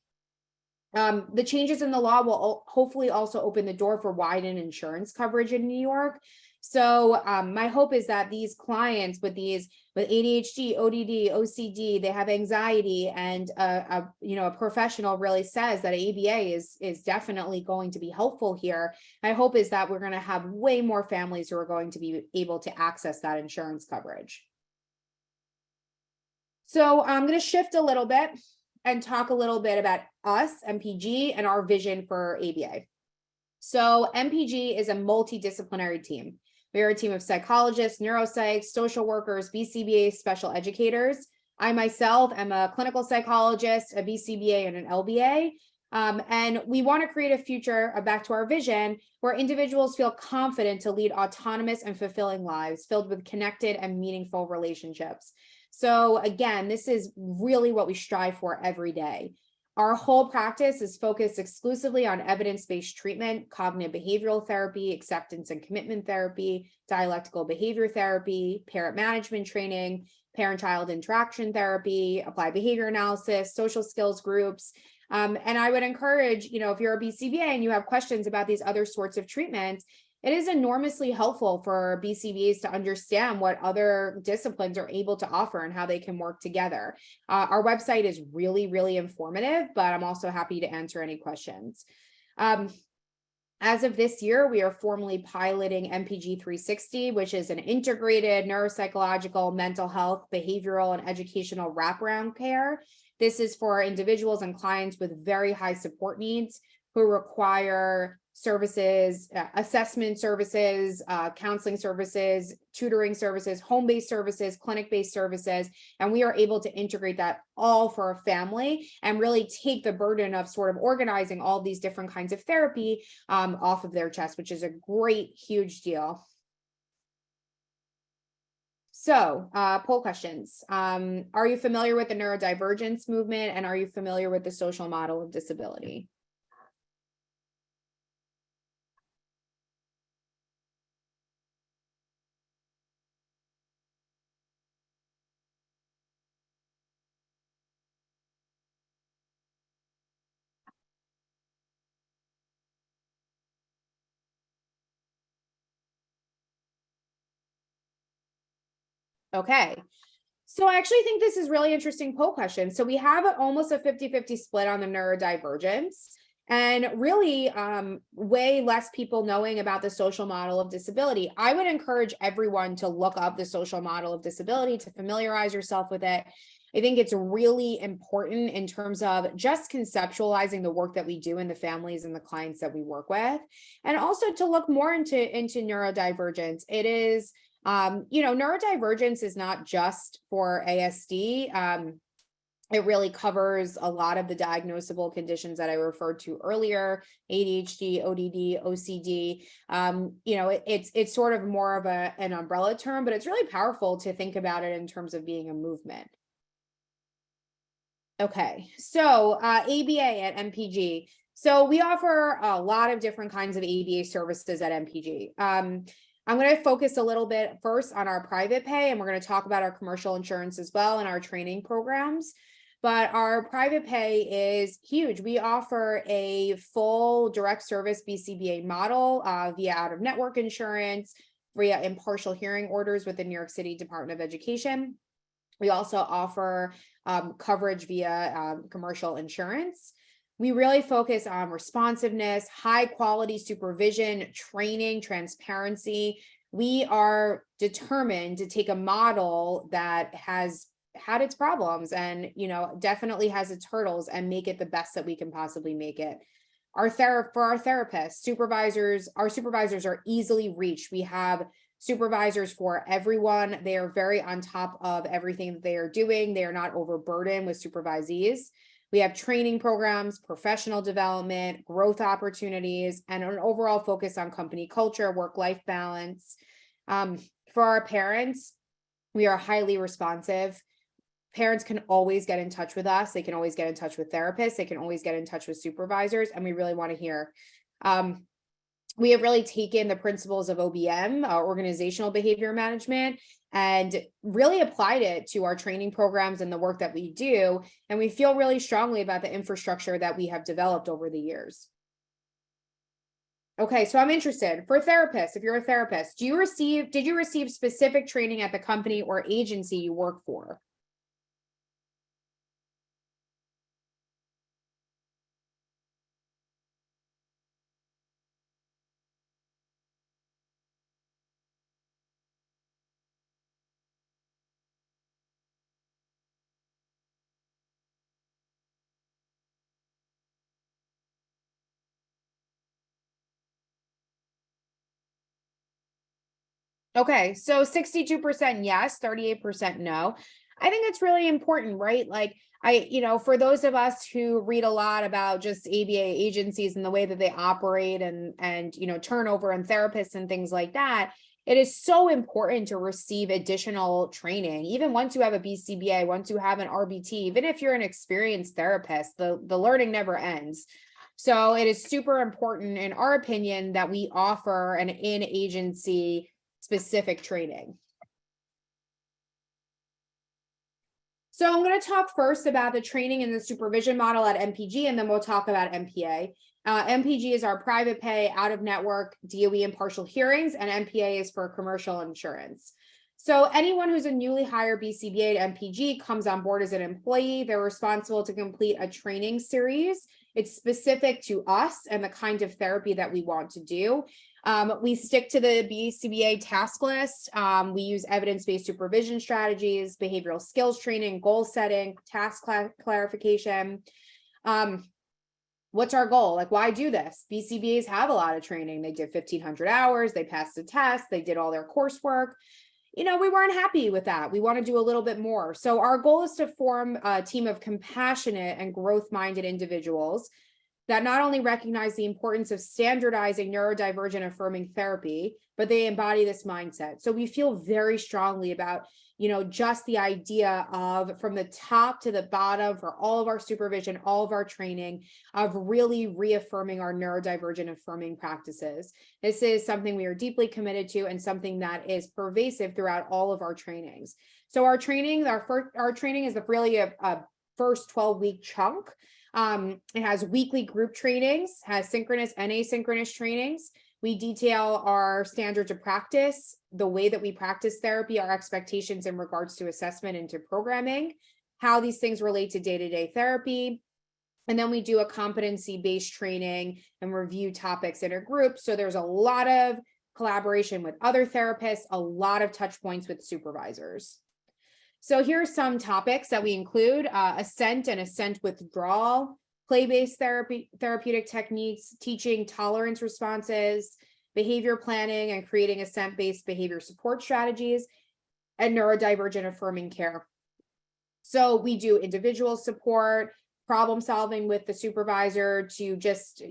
Speaker 2: The changes in the law will hopefully also open the door for widened insurance coverage in New York. So my hope is that these clients with ADHD, ODD, OCD, they have anxiety, and a professional really says that ABA is definitely going to be helpful here. My hope is that we're going to have way more families who are going to be able to access that insurance coverage. So I'm going to shift a little bit and talk a little bit about us, MPG, and our vision for ABA. So MPG is a multidisciplinary team. We are a team of psychologists, neuropsychs, social workers, BCBA special educators. I myself am a clinical psychologist, a BCBA, and an LBA. And we want to create a future, back to our vision, where individuals feel confident to lead autonomous and fulfilling lives filled with connected and meaningful relationships. So again, this is really what we strive for every day. Our whole practice is focused exclusively on evidence-based treatment, cognitive behavioral therapy, acceptance and commitment therapy, dialectical behavior therapy, parent management training, parent-child interaction therapy, applied behavior analysis, social skills groups. And I would encourage, if you're a BCBA and you have questions about these other sorts of treatments, it is enormously helpful for BCBAs to understand what other disciplines are able to offer and how they can work together. Our website is really, really informative, but I'm also happy to answer any questions. As of this year, we are formally piloting MPG 360, which is an integrated neuropsychological, mental health, behavioral, and educational wraparound care. This is for individuals and clients with very high support needs who require services, assessment services, counseling services, tutoring services, home-based services, clinic-based services, and we are able to integrate that all for a family and really take the burden of sort of organizing all these different kinds of therapy off of their chest, which is a great, huge deal. So, poll questions. Are you familiar with the neurodivergence movement, and are you familiar with the social model of disability? Okay. So I actually think this is really interesting poll question. So we have almost a 50-50 split on the neurodivergence, and really way less people knowing about the social model of disability. I would encourage everyone to look up the social model of disability, to familiarize yourself with it. I think it's really important in terms of just conceptualizing the work that we do in the families and the clients that we work with, and also to look more into neurodivergence. It is neurodivergence is not just for ASD. It really covers a lot of the diagnosable conditions that I referred to earlier: ADHD, ODD, OCD. It's sort of more of an umbrella term, but it's really powerful to think about it in terms of being a movement. Okay, so ABA at MPG. So we offer a lot of different kinds of ABA services at MPG. I'm going to focus a little bit first on our private pay, and we're going to talk about our commercial insurance as well and our training programs. But our private pay is huge. We offer a full direct service BCBA model via out-of-network insurance, via impartial hearing orders with the New York City Department of Education. We also offer coverage via commercial insurance. We really focus on responsiveness, high quality supervision, training, transparency. We are determined to take a model that has had its problems and, definitely has its hurdles and make it the best that we can possibly make it. For our therapists, our supervisors are easily reached. We have supervisors for everyone. They are very on top of everything that they are doing. They are not overburdened with supervisees. We have training programs, professional development, growth opportunities, and an overall focus on company culture, work-life balance. For our parents, we are highly responsive. Parents can always get in touch with us. They can always get in touch with therapists. They can always get in touch with supervisors, and we really want to hear. We have really taken the principles of OBM, organizational behavior management, and really applied it to our training programs and the work that we do. And we feel really strongly about the infrastructure that we have developed over the years. Okay, so I'm interested for therapists. If you're a therapist, did you receive specific training at the company or agency you work for? Okay, so 62% yes, 38% no. I think it's really important, right? Like for those of us who read a lot about just ABA agencies and the way that they operate and turnover and therapists and things like that, it is so important to receive additional training. Even once you have a BCBA, once you have an RBT, even if you're an experienced therapist, the learning never ends. So it is super important, in our opinion, that we offer an in-agency specific training. So I'm going to talk first about the training and the supervision model at MPG, and then we'll talk about MPA. MPG is our private pay, out-of-network, DOE impartial hearings, and MPA is for commercial insurance. So anyone who's a newly hired BCBA at MPG comes on board as an employee. They're responsible to complete a training series. It's specific to us and the kind of therapy that we want to do. We stick to the BCBA task list. We use evidence-based supervision strategies, behavioral skills training, goal setting, task clarification. what's our goal? Like, why do this? BCBAs have a lot of training. They did 1,500 hours. They passed the test. They did all their coursework. We weren't happy with that. We want to do a little bit more. So our goal is to form a team of compassionate and growth-minded individuals that not only recognize the importance of standardizing neurodivergent affirming therapy, but they embody this mindset. So we feel very strongly about, just the idea of, from the top to the bottom, for all of our supervision, all of our training, of really reaffirming our neurodivergent affirming practices. This is something we are deeply committed to and something that is pervasive throughout all of our trainings. So our training is really a first 12-week chunk. It has weekly group trainings, has synchronous and asynchronous trainings. We detail our standards of practice, the way that we practice therapy, our expectations in regards to assessment and to programming, how these things relate to day-to-day therapy. And then we do a competency-based training and review topics in a group. So there's a lot of collaboration with other therapists, a lot of touch points with supervisors. So here are some topics that we include: assent and assent withdrawal, play-based therapeutic techniques, teaching tolerance responses, behavior planning and creating assent-based behavior support strategies, and neurodivergent affirming care. So we do individual support, problem solving with the supervisor to just,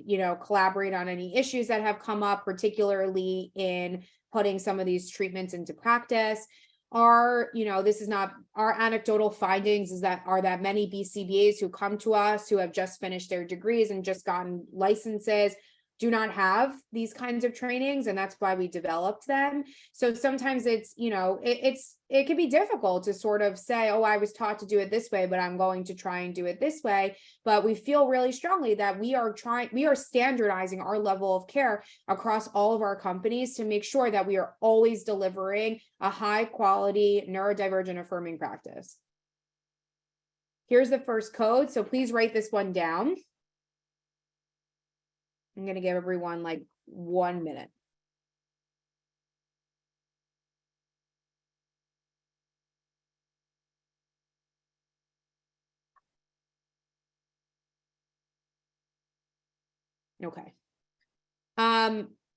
Speaker 2: collaborate on any issues that have come up, particularly in putting some of these treatments into practice. This is not our anecdotal findings, are that many BCBAs who come to us who have just finished their degrees and just gotten licenses do not have these kinds of trainings, and that's why we developed them. So sometimes it's, it can be difficult to sort of say, oh, I was taught to do it this way, but I'm going to try and do it this way. But we feel really strongly that we are standardizing our level of care across all of our companies to make sure that we are always delivering a high quality neurodivergent affirming practice. Here's the first code. So please write this one down. I'm going to give everyone like 1 minute. Okay.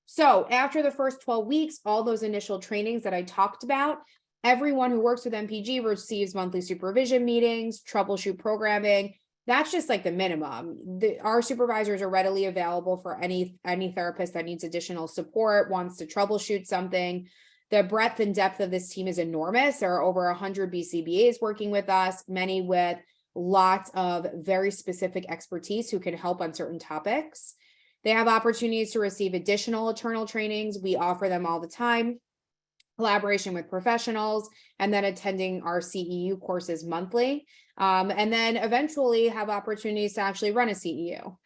Speaker 2: So after the first 12 weeks, all those initial trainings that I talked about, everyone who works with MPG receives monthly supervision meetings, troubleshoot programming. That's just like the minimum. Our supervisors are readily available for any therapist that needs additional support, wants to troubleshoot something. The breadth and depth of this team is enormous. There are over 100 BCBAs working with us, many with lots of very specific expertise who can help on certain topics. They have opportunities to receive additional internal trainings. We offer them all the time. Collaboration with professionals, and then attending our CEU courses monthly. And then eventually have opportunities to actually run a CEU.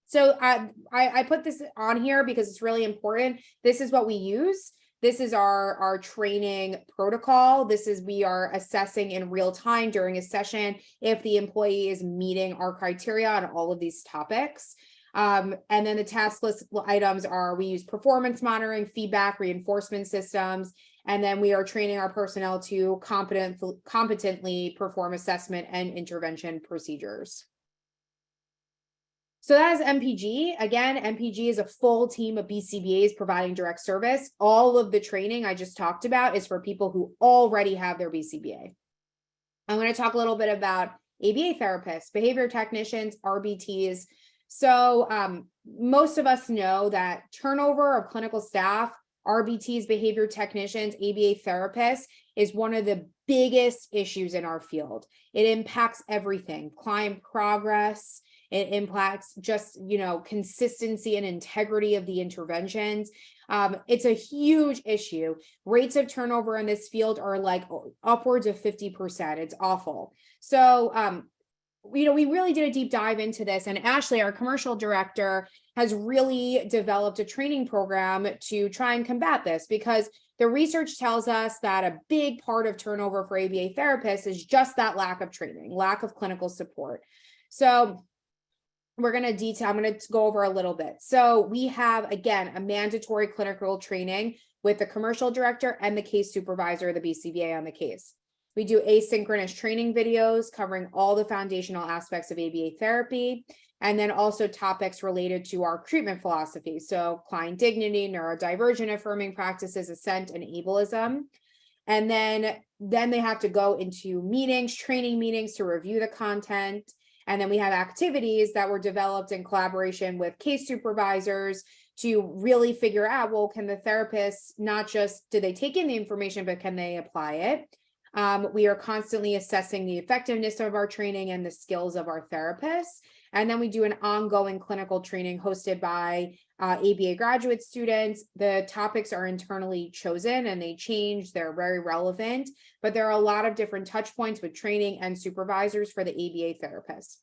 Speaker 2: So I put this on here because it's really important. This is what we use. This is our training protocol. We are assessing in real time during a session if the employee is meeting our criteria on all of these topics. And then the task list items are, we use performance monitoring, feedback, reinforcement systems, and then we are training our personnel to competently perform assessment and intervention procedures. So that is MPG. Again, MPG is a full team of BCBAs providing direct service. All of the training I just talked about is for people who already have their BCBA. I'm going to talk a little bit about ABA therapists, behavior technicians, RBTs. So most of us know that turnover of clinical staff, RBTs, behavior technicians, ABA therapists is one of the biggest issues in our field. It impacts everything: client progress. It impacts just, consistency and integrity of the interventions. It's a huge issue. Rates of turnover in this field are like upwards of 50%. It's awful. So, we really did a deep dive into this, and Ashley, our commercial director, has really developed a training program to try and combat this, because the research tells us that a big part of turnover for ABA therapists is just that lack of training, lack of clinical support. So I'm going to go over a little bit. So we have, again, a mandatory clinical training with the commercial director and the case supervisor, the BCBA on the case. We do asynchronous training videos covering all the foundational aspects of ABA therapy. and then also topics related to our treatment philosophy. So client dignity, neurodivergent affirming practices, assent, and ableism. And then they have to go into meetings, training meetings to review the content. And then we have activities that were developed in collaboration with case supervisors to really figure out, well, can the therapists not just, do they take in the information, but can they apply it? We are constantly assessing the effectiveness of our training and the skills of our therapists. And then we do an ongoing clinical training hosted by ABA graduate students. The topics are internally chosen and they change, they're very relevant, but there are a lot of different touch points with training and supervisors for the ABA therapists.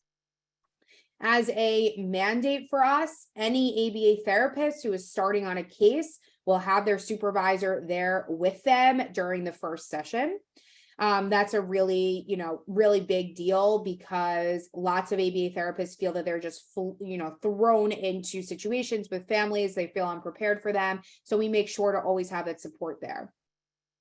Speaker 2: As a mandate for us, any ABA therapist who is starting on a case will have their supervisor there with them during the first session. That's a really, really big deal because lots of ABA therapists feel that they're just, thrown into situations with families. They feel unprepared for them. So we make sure to always have that support there.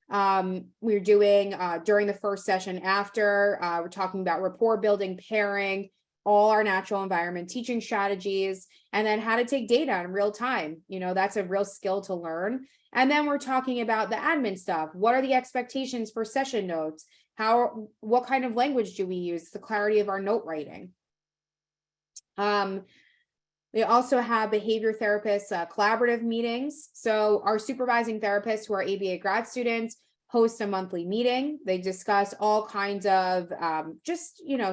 Speaker 2: We're doing during the first session after, we're talking about rapport building, pairing, all our natural environment teaching strategies, and then how to take data in real time. That's a real skill to learn. And then we're talking about the admin stuff. What are the expectations for session notes? What kind of language do we use? The clarity of our note writing. We also have behavior therapists, collaborative meetings. So our supervising therapists who are ABA grad students host a monthly meeting. They discuss all kinds of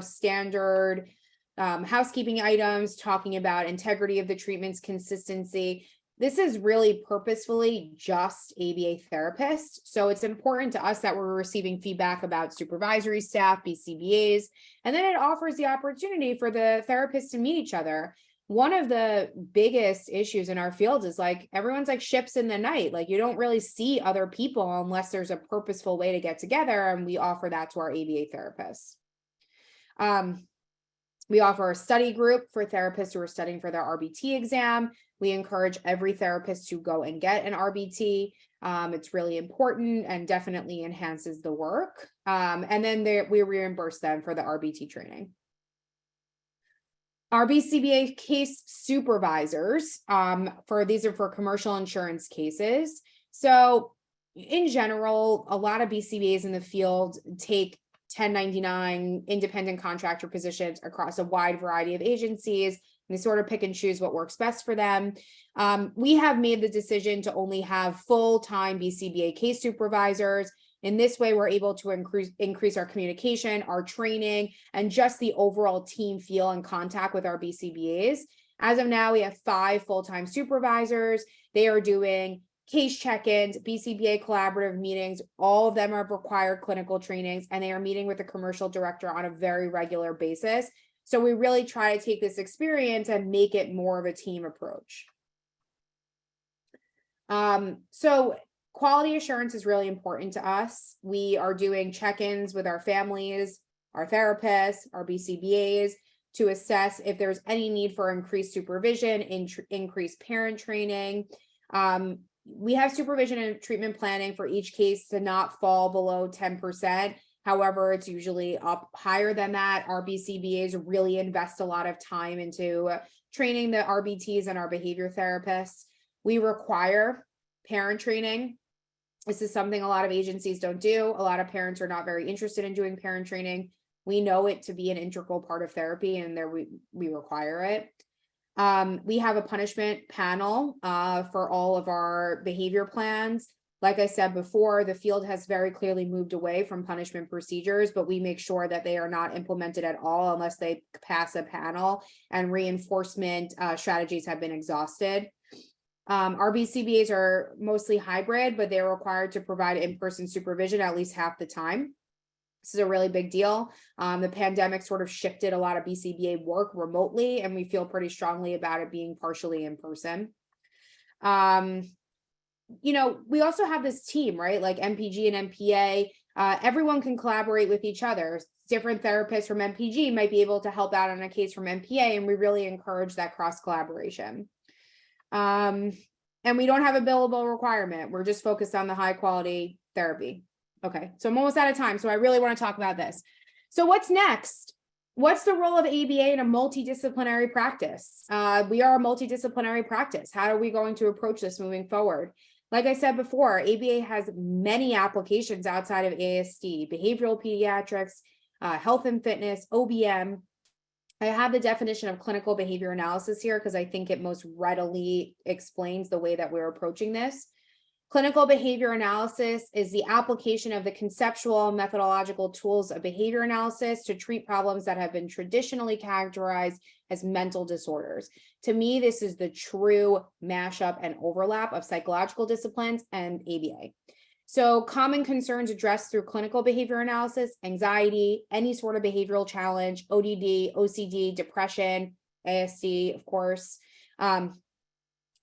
Speaker 2: standard housekeeping items, talking about integrity of the treatments, consistency. This is really purposefully just ABA therapists. So it's important to us that we're receiving feedback about supervisory staff, BCBAs, and then it offers the opportunity for the therapists to meet each other. One of the biggest issues in our field is everyone's like ships in the night. You don't really see other people unless there's a purposeful way to get together. And we offer that to our ABA therapists. We offer a study group for therapists who are studying for their RBT exam. We encourage every therapist to go and get an RBT. It's really important and definitely enhances the work. And then we reimburse them for the RBT training. Our BCBA case supervisors, these are for commercial insurance cases. So in general, a lot of BCBAs in the field take 1099 independent contractor positions across a wide variety of agencies. And they sort of pick and choose what works best for them. We have made the decision to only have full-time BCBA case supervisors. In this way, we're able to increase our communication, our training, and just the overall team feel and contact with our BCBAs. As of now, we have 5 full-time supervisors. They are doing case check-ins, BCBA collaborative meetings. All of them are required clinical trainings, and they are meeting with the commercial director on a very regular basis. So we really try to take this experience and make it more of a team approach. So quality assurance is really important to us. We are doing check-ins with our families, our therapists, our BCBAs to assess if there's any need for increased supervision, increased parent training. We have supervision and treatment planning for each case to not fall below 10%. However, it's usually up higher than that. Our BCBAs really invest a lot of time into training the RBTs and our behavior therapists. We require parent training. This is something a lot of agencies don't do. A lot of parents are not very interested in doing parent training. We know it to be an integral part of therapy, and we require it. We have a punishment panel for all of our behavior plans. Like I said before, the field has very clearly moved away from punishment procedures, but we make sure that they are not implemented at all unless they pass a panel and reinforcement strategies have been exhausted. Our BCBAs are mostly hybrid, but they're required to provide in-person supervision at least half the time. This is a really big deal. The pandemic sort of shifted a lot of BCBA work remotely, and we feel pretty strongly about it being partially in person. We also have this team, right? Like MPG and MPA, everyone can collaborate with each other. Different therapists from MPG might be able to help out on a case from MPA, and we really encourage that cross collaboration. And we don't have a billable requirement. We're just focused on the high quality therapy. Okay, so I'm almost out of time, so I really want to talk about this. So what's next? what's the role of ABA in a multidisciplinary practice? We are a multidisciplinary practice. How are we going to approach this moving forward? Like I said before, ABA has many applications outside of ASD, behavioral pediatrics, health and fitness, OBM. I have the definition of clinical behavior analysis here because I think it most readily explains the way that we're approaching this. Clinical behavior analysis is the application of the conceptual and methodological tools of behavior analysis to treat problems that have been traditionally characterized as mental disorders. To me, this is the true mashup and overlap of psychological disciplines and ABA. So common concerns addressed through clinical behavior analysis: anxiety, any sort of behavioral challenge, ODD, OCD, depression, ASD, of course.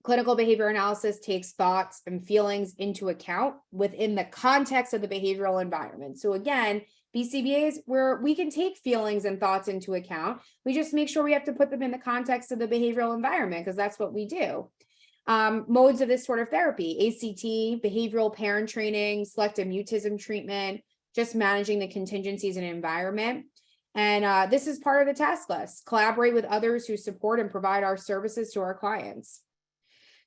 Speaker 2: Clinical behavior analysis takes thoughts and feelings into account within the context of the behavioral environment. So again, BCBAs, where we can take feelings and thoughts into account, we just make sure we have to put them in the context of the behavioral environment because that's what we do. Modes of this sort of therapy: ACT, behavioral parent training, selective mutism treatment, just managing the contingencies in an environment. And this is part of the task list: collaborate with others who support and provide our services to our clients.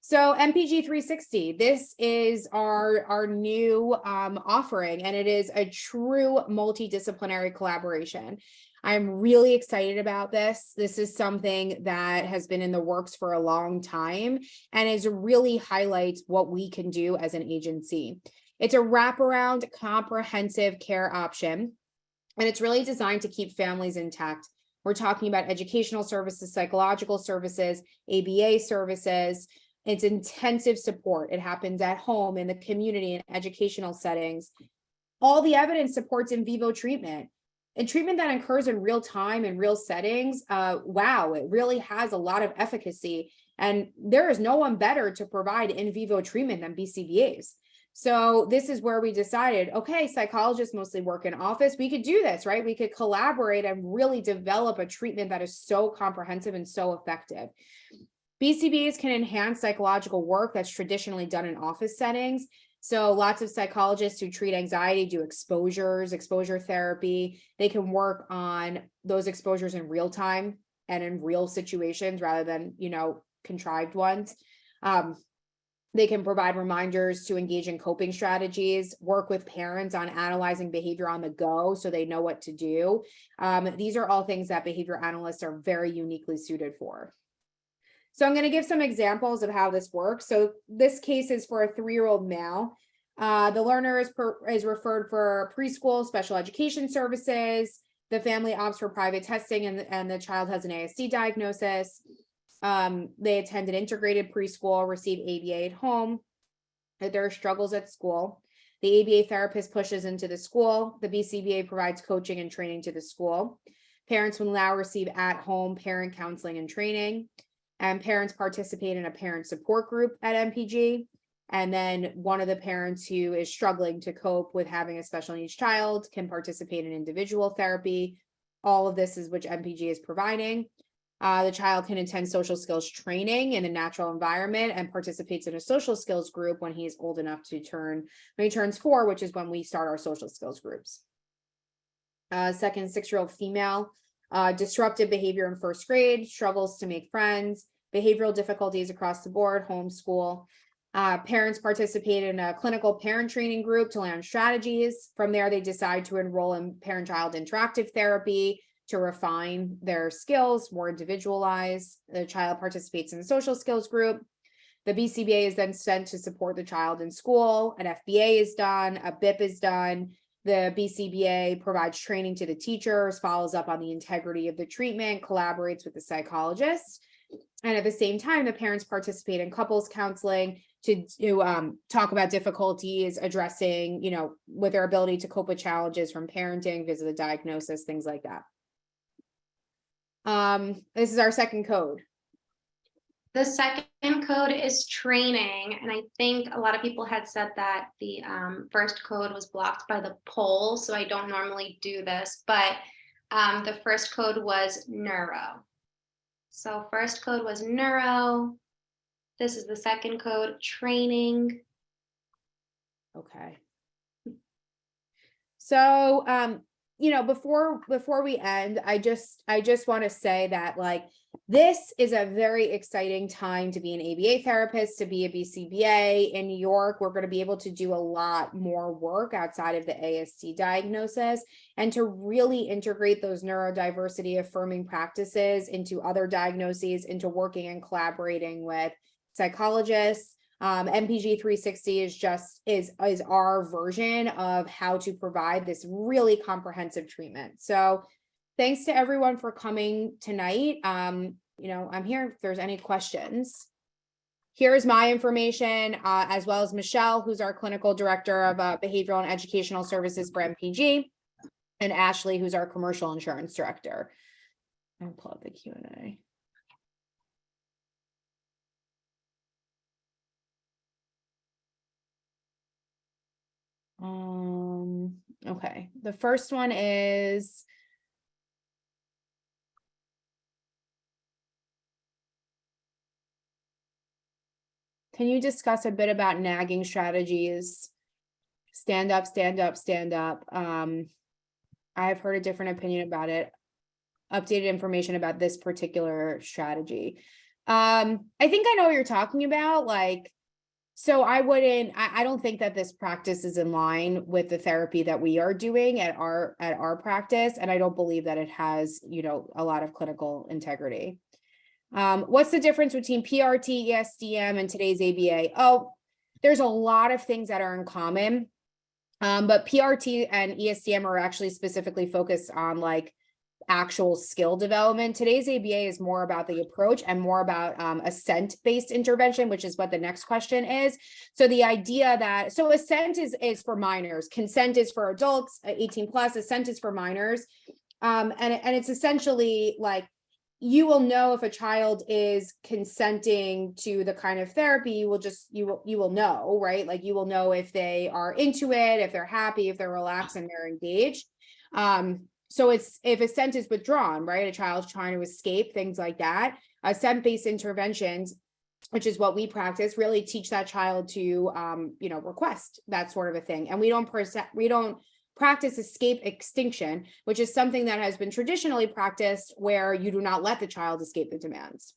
Speaker 2: So MPG 360, this is our new offering, and it is a true multidisciplinary collaboration. I'm really excited about this. This is something that has been in the works for a long time and is really highlights what we can do as an agency. It's a wraparound comprehensive care option, and it's really designed to keep families intact. We're talking about educational services, psychological services, ABA services. It's intensive support. It happens at home, in the community, in educational settings. All the evidence supports in vivo treatment. And treatment that occurs in real time in real settings, wow, it really has a lot of efficacy. And there is no one better to provide in vivo treatment than BCBAs. So this is where we decided, okay, psychologists mostly work in office. We could do this, right? We could collaborate and really develop a treatment that is so comprehensive and so effective. BCBAs can enhance psychological work that's traditionally done in office settings. So lots of psychologists who treat anxiety do exposure therapy. They can work on those exposures in real time and in real situations rather than, contrived ones. They can provide reminders to engage in coping strategies, work with parents on analyzing behavior on the go so they know what to do. These are all things that behavior analysts are very uniquely suited for. So I'm going to give some examples of how this works. So this case is for a 3-year-old male. The learner is referred for preschool special education services. The family opts for private testing, and the child has an ASD diagnosis. They attend an integrated preschool, receive ABA at home. There are struggles at school. The ABA therapist pushes into the school. The BCBA provides coaching and training to the school. Parents will now receive at-home parent counseling and training. And parents participate in a parent support group at MPG. And then one of the parents who is struggling to cope with having a special needs child can participate in individual therapy. All of this is which MPG is providing. The child can attend social skills training in a natural environment and participates in a social skills group when he's old enough to when he turns 4, which is when we start our social skills groups. Second, 6-year-old female. Disruptive behavior in 1st grade, struggles to make friends, behavioral difficulties across the board, homeschool. Parents participate in a clinical parent training group to learn strategies. From there, they decide to enroll in parent-child interactive therapy to refine their skills, more individualized. The child participates in a social skills group. The BCBA is then sent to support the child in school. An FBA is done, a BIP is done. The BCBA provides training to the teachers, follows up on the integrity of the treatment, collaborates with the psychologist. And at the same time, the parents participate in couples counseling to talk about difficulties addressing, with their ability to cope with challenges from parenting, visit the diagnosis, things like that. This is our second code.
Speaker 1: The second code is training, and I think a lot of people had said that the first code was blocked by the poll, so I don't normally do this, but the first code was neuro. So first code was neuro. This is the second code, training.
Speaker 2: Okay. So before we end, I just want to say that like this is a very exciting time to be an ABA therapist, to be a BCBA in New York. We're going to be able to do a lot more work outside of the ASD diagnosis and to really integrate those neurodiversity affirming practices into other diagnoses, into working and collaborating with psychologists. MPG 360 is our version of how to provide this really comprehensive treatment. So thanks to everyone for coming tonight. I'm here if there's any questions. Here's my information, as well as Michelle, who's our clinical director of behavioral and educational services for MPG, and Ashley, who's our commercial insurance director. I'll pull up the Q&A. Okay, the first one is, can you discuss a bit about nagging strategies? Stand up, stand up, stand up. I have heard a different opinion about it. Updated information about this particular strategy. I think I know what you're talking about. Like, so I don't think that this practice is in line with the therapy that we are doing at our practice. And I don't believe that it has, a lot of clinical integrity. What's the difference between PRT, ESDM, and today's ABA? Oh, there's a lot of things that are in common. But PRT and ESDM are actually specifically focused on like actual skill development. Today's ABA is more about the approach and more about assent-based intervention, which is what the next question is. So the idea that, so assent is for minors, consent is for adults, 18 plus, assent is for minors. And it's essentially like, you will know if a child is consenting to the kind of therapy. You will know, right? Like you will know if they are into it, if they're happy, if they're relaxed and they're engaged. So if assent is withdrawn, right? A child's trying to escape, things like that. Assent-based interventions, which is what we practice, really teach that child to, request that sort of a thing. And we don't practice escape extinction, which is something that has been traditionally practiced where you do not let the child escape the demands.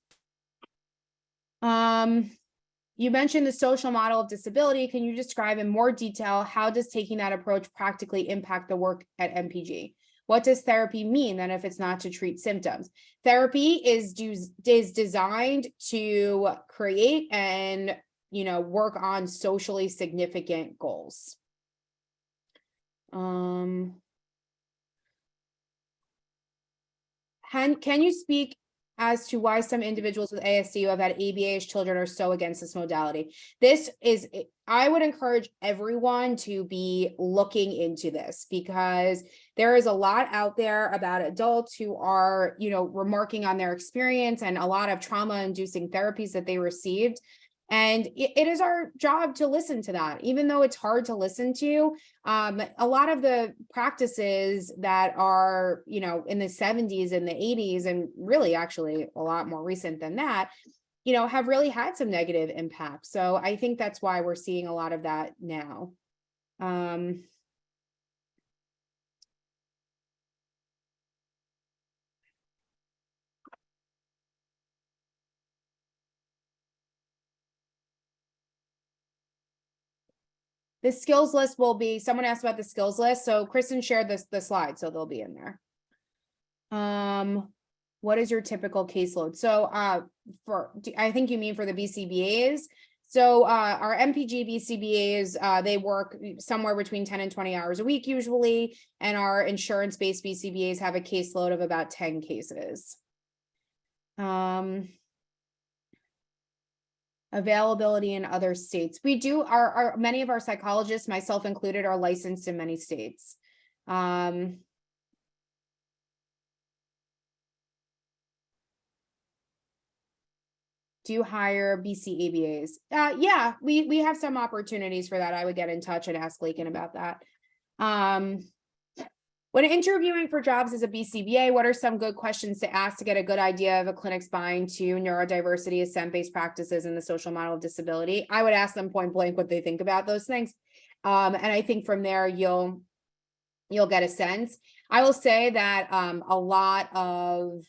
Speaker 2: You mentioned the social model of disability. Can you describe in more detail how does taking that approach practically impact the work at MPG? What does therapy mean then if it's not to treat symptoms? Therapy is designed to create and work on socially significant goals. Can you speak as to why some individuals with ASD who have had ABA as children are so against this modality? I would encourage everyone to be looking into this because there is a lot out there about adults who are, remarking on their experience and a lot of trauma-inducing therapies that they received. And it is our job to listen to that, even though it's hard to listen to. A lot of the practices that are, in the 70s and the 80s, and really actually a lot more recent than that, have really had some negative impact. So I think that's why we're seeing a lot of that now. The skills list will be, someone asked about the skills list. So Kristen shared the slide, so they'll be in there. What is your typical caseload? So I think you mean for the BCBAs. So our MPG BCBAs, they work somewhere between 10 and 20 hours a week usually. And our insurance-based BCBAs have a caseload of about 10 cases. Availability in other states. We do, many of our psychologists, myself included, are licensed in many states. Do you hire BC ABAs? Yeah, we have some opportunities for that. I would get in touch and ask Lakin about that. When interviewing for jobs as a BCBA, what are some good questions to ask to get a good idea of a clinic's buy-in to neurodiversity, assent-based practices, and the social model of disability? I would ask them point blank what they think about those things. And I think from there, you'll you'll get a sense. I will say that a lot of,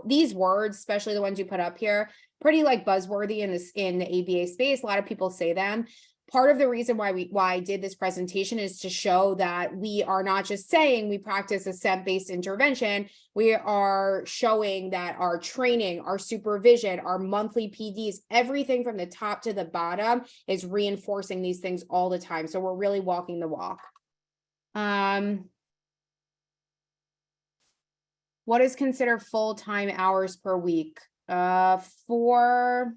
Speaker 2: these words, especially the ones you put up here, pretty like buzzworthy in the ABA space. A lot of people say them. Part of the reason why I did this presentation is to show that we are not just saying we practice a SEP-based intervention. We are showing that our training, our supervision, our monthly PDs, everything from the top to the bottom is reinforcing these things all the time. So we're really walking the walk. What is considered full-time hours per week? For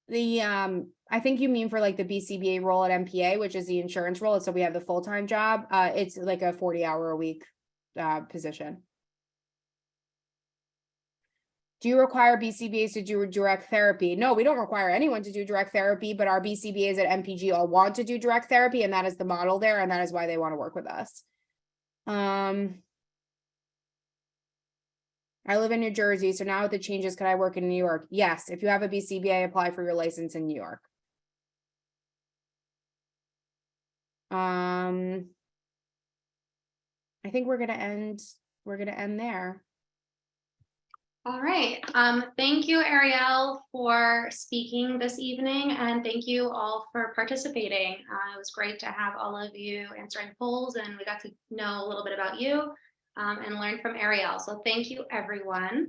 Speaker 2: the, I think you mean for like the BCBA role at MPA, which is the insurance role. So we have the full-time job. It's like a 40-hour-a-week position. Do you require BCBAs to do direct therapy? No, we don't require anyone to do direct therapy, but our BCBAs at MPG all want to do direct therapy, and that is the model there, and that is why they want to work with us. I live in New Jersey, so now with the changes, could I work in New York? Yes, if you have a BCBA, apply for your license in New York. I think we're gonna end there.
Speaker 1: All right. Thank you, Ariel, for speaking this evening, and thank you all for participating. It was great to have all of you answering polls, and we got to know a little bit about you and learn from Ariel. So thank you, everyone.